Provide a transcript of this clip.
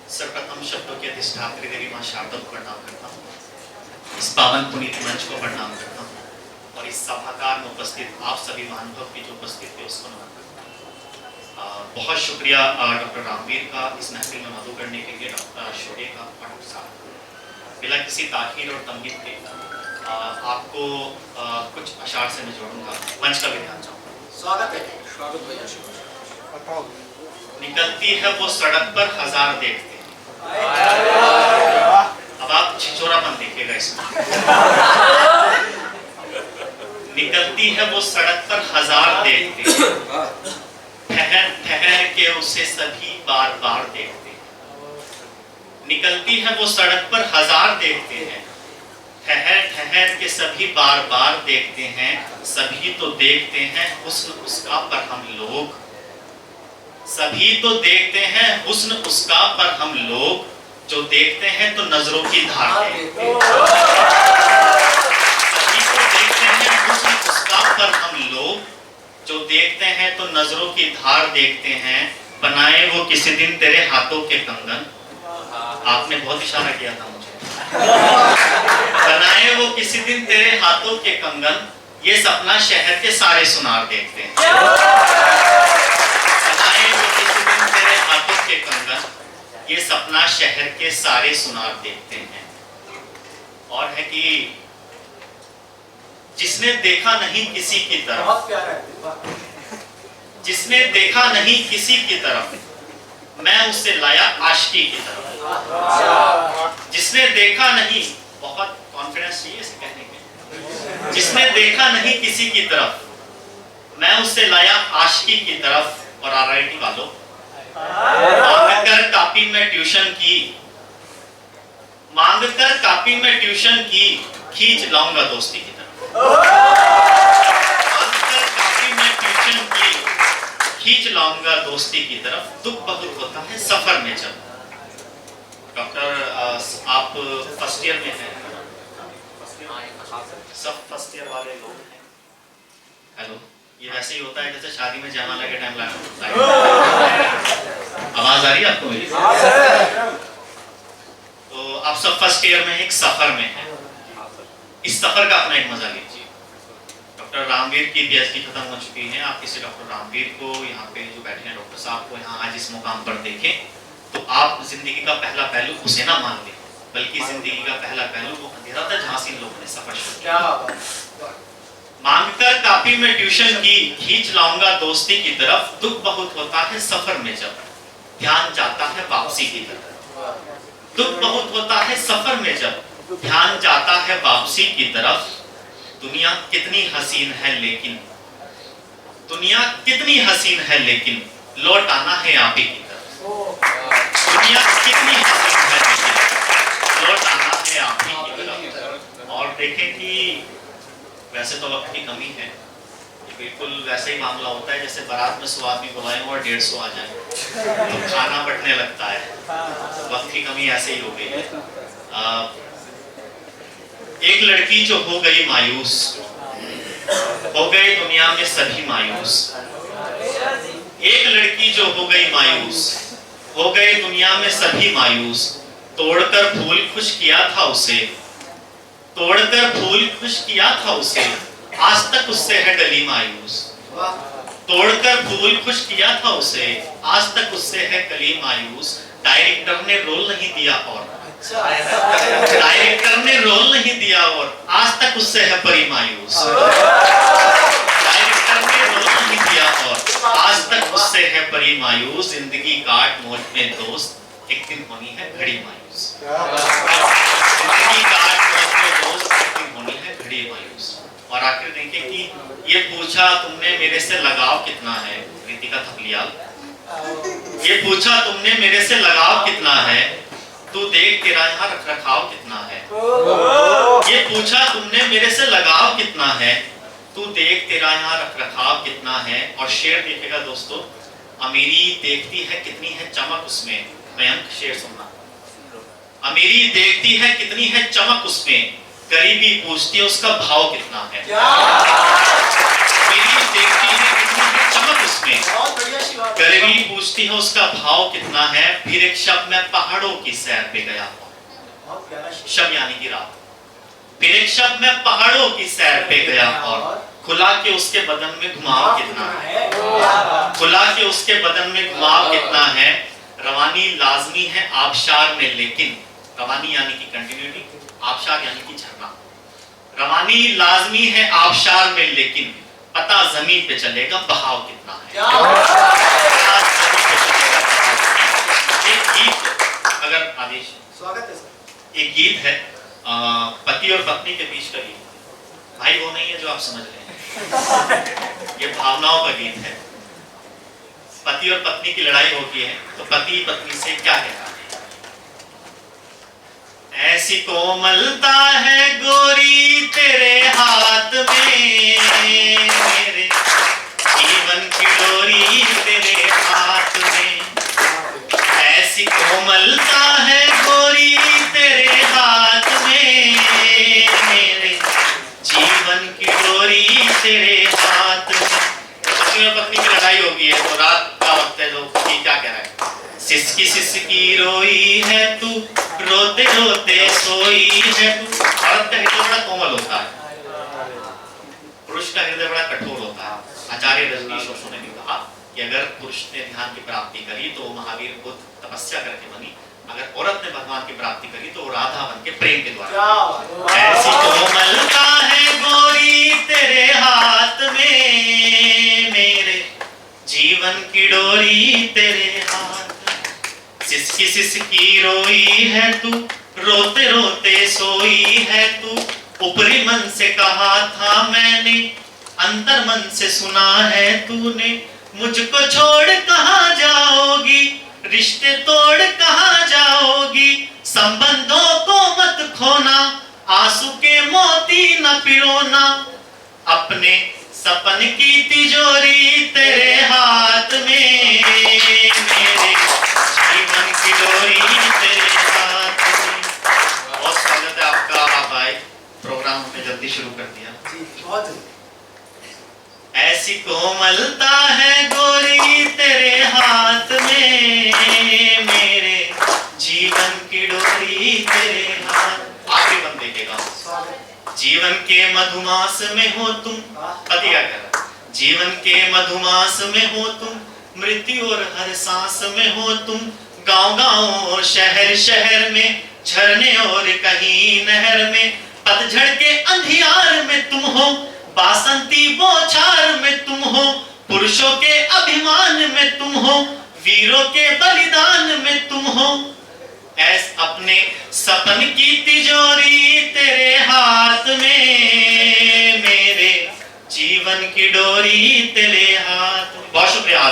सर्वप्रथम शब्दों की अधिष्ठात्री देवी मां शारदा को प्रणाम करता हूँ, इस पावन पुनीत मंच को प्रणाम करता हूँ और इस सभागार में उपस्थित आप सभी महानुभाव की जो उपस्थित थे उसको नमन करता हूँ। बहुत शुक्रिया डॉक्टर रामवीर का इस महफिल में मधु करने के लिए, डॉक्टर शोरे का और डॉक्टर साहब बिना किसी ताखीर और तंबीह के आपको कुछ अशार से मैं जोड़ूंगा। मंच का भी ध्यान चाहूँगा। स्वागत है। स्वागत भैया। निकलती है वो सड़क पर हजार देखते हैं। अब आप छिछोरापन देखिएगा इसमें। निकलती है वो सड़क पर हजार देखते हैं, ठहर ठहर के उसे सभी बार बार देखते हैं। निकलती है वो सड़क पर हजार देखते हैं, ठहर ठहर के सभी बार बार देखते हैं। सभी तो देखते हैं हुस्न उसका पर हम लोग, सभी तो देखते हैं हुस्न उसका पर हम लोग, जो देखते हैं तो नजरों की धार देखते हैं। सभी तो देखते हैं हुस्न उसका पर हम लोग, जो देखते हैं तो नजरों की धार देखते हैं। बनाए वो किसी दिन तेरे हाथों के कंगन, आपने बहुत इशारा किया था मुझे। बनाए वो किसी दिन तेरे हाथों के कंगन, ये सपना शहर के सारे सुनार देखते हैं। बनाए वो किसी दिन तेरे हाथों के कंगन, ये सपना शहर के सारे सुनार देखते हैं। और है कि जिसने देखा नहीं किसी की तरफ, जिसने देखा नहीं किसी की तरफ, मैं उसे लाया आशिकी की तरफ। जिसने देखा नहीं, बहुत कॉन्फिडेंस चाहिए इसे कहने के, जिसने देखा नहीं किसी की तरफ, मैं उसे लाया आशिकी की तरफ। और आरआईटी वालों, मांगकर कापी में ट्यूशन की, मांगकर कापी में ट्यूशन की, खींच लाऊंगा दोस्ती की तरफ। मांगकर कापी में ट्यूशन की, खींच लाऊंगा दोस्ती की तरफ। दुख बहुत होता है सफर में जब। डॉक्टर आप फर्स्ट ईयर में हैं, सब फर्स्ट ईयर वाले लोग हैं। हेलो, ये वैसे ही होता है जैसे शादी में जयमाला के टाइम लगता है। आवाज आ रही है आपको मेरी? तो आप सब फर्स्ट ईयर में एक सफर में हैं। इस सफर का अपना एक मजा लीजिए। डॉक्टर रामवीर की पीएचडी खत्म हो चुकी है। आप किसी डॉक्टर रामवीर को यहाँ पे जो बैठे हैं डॉक्टर साहब को यहाँ आज इस मुकाम पर देखें तो आप जिंदगी का पहला पहलू उसे ना मान लें, बल्कि जिंदगी का पहला पहलू वो अंधेरा था जहां से इन लोगों ने सफर शुरू किया। मांगकर कापी में ट्यूशन की, खींच लाऊंगा दोस्ती की तरफ। दुख बहुत होता है सफर में जब, ध्यान जाता है वापसी की तरफ। दुख बहुत होता है सफर में जब, ध्यान जाता है वापसी की तरफ। दुनिया कितनी हसीन है लेकिन, दुनिया कितनी हसीन है लेकिन, लौट आना है आप ही की तरफ। दुनिया कितनी हसीन है लेकिन, लौट आना है आप ही की तरफ। और देखें कि वैसे तो वक्त की कमी है, ये बिल्कुल वैसे ही मामला होता है जैसे बारात में 100 आदमी बुलाए और 150 आ जाए तो खाना बटने लगता है। वक्त की कमी ऐसे ही हो गई है। एक लड़की जो हो गई मायूस, हो गए दुनिया में सभी मायूस। एक लड़की जो हो गई मायूस, हो गए दुनिया में सभी मायूस। तोड़कर फूल खुश किया था उसे, तोड़कर फूल खुश किया था उसे, आज तक उससे है डली मायूस। तोड़कर फूल खुश किया था उसे, आज तक उससे है कली मायूस। डायरेक्टर ने रोल नहीं दिया और, डायरेक्टर ने रोल नहीं दिया और, आज तक उससे है परी मायूस। डायरेक्टर ने रोल नहीं दिया और, आज तक उससे है परी मायूस। जिंदगी काट मौज में दोस्त, एक दिन होनी है घड़ी मायूस। जिंदगी काट मौज में दोस्त, एक दिन होनी है घड़ी मायूस। और आखिर देखिए कि ये पूछा तुमने मेरे से लगाव कितना है, रितिका थपलियाल। ये पूछा तुमने मेरे से लगाव कितना है, तू देख तेरा यहाँ रख रखाव कितना है। ये पूछा तुमने मेरे से लगाव कितना है, तू देख तेरा यहाँ रख रखाव कितना है। और शेर देखिएगा दोस्तों, अमीरी देखती है कितनी है चमक उसमें। मयंक शेर सुनना। अमीरी देखती है कितनी है चमक उसमें, गरीबी पूछती है उसका भाव कितना है। अमीरी देखती है कितनी है चमक उसमें। बहुत बढ़िया शिवा। गरीबी पूछती है उसका भाव कितना है। फिर एक शब्द मैं पहाड़ों की सैर पे गया। बहुत प्यारा शिवा। शब्द यानी कि रात। फिर एक शब्द मैं पहाड़ों की सैर पे गया और खुला के उसके बदन में घुमाव कितना है। खुला के उसके बदन में घुमाव कितना है। रवानी लाजमी है आबशार में, लेकिन रवानी यानी कि कंटिन्यूटी, आबशार यानी कि झरना। रवानी लाजमी है आबशार में, लेकिन पता जमीन पे चलेगा बहाव कितना है। एक गीत, अगर आदेश, स्वागत है सर। एक गीत है पति और पत्नी के बीच का गीत। भाई वो नहीं है जो आप समझ रहे हैं, ये भावनाओं का गीत है। पति और पत्नी की लड़ाई होती है तो पति पत्नी से क्या कहता है। ऐसी कोमलता है गोरी तेरे हाथ में, मेरे जीवन की डोरी तेरे हाथ में। ऐसी कोमलता है गोरी तेरे हाथ में, मेरे जीवन की डोरी तेरे हाथ में। पति और पत्नी की लड़ाई होगी है तो रात का वक्त है, जो पति क्या कह रहा है। सिसकी सिसकी रोई है तू, रोते रोते सोई है तू। औरत का हृदय बड़ा कोमल होता है, पुरुष का हृदय बड़ा कठोर होता है। आचार्य रजनीश ओशो ने भी कहा कि अगर पुरुष ने ध्यान की प्राप्ति करी तो महावीर बुद्ध तपस्या करके बनी, अगर औरत ने भगवान की प्राप्ति करी तो राधा बन के प्रेम के द्वारा। ऐसी कोमलता है गोरी तेरे हाथ में, मेरे जीवन की डोरी तेरे हाथ। सिसकी सिसकी रोई है तू, रोते रोते सोई है तू। ऊपरी मन से कहा था मैंने, अंतर मन से सुना है तूने। मुझको छोड़ कहाँ जाओगी, रिश्ते तोड़ कहाँ जाओगी। संबंधों को मत खोना, आंसू के मोती न पिरोना। अपने सपन की तिजोरी तेरे हाथ में, मेरे जीवन की डोरी तेरे हाथ में। बहुत स्वागत है आपका, आप आए। प्रोग्राम हमने जल्दी शुरू कर दिया। बहुत ऐसी कोमलता है गोरी तेरे हाथ में, मेरे जीवन की डोरी तेरे हाथ। आखिरी बंद देखेगा। जीवन के मधुमास में हो तुम, पति क्या कह रहा है। जीवन के मधुमास में हो तुम, मृत्यु और हर सांस में हो तुम। गांव गांव शहर शहर में, झरने और कहीं नहर में। पतझड़ के अंधियार में तुम हो, बासंती बौछार में तुम हो। पुरुषों के अभिमान में तुम हो, वीरों के बलिदान में तुम हो। ऐस अपने सपन की तिजोरी तेरे हाथ में, मेरे जीवन की डोरी तेरे हाथ में। बहुत शुक्रिया।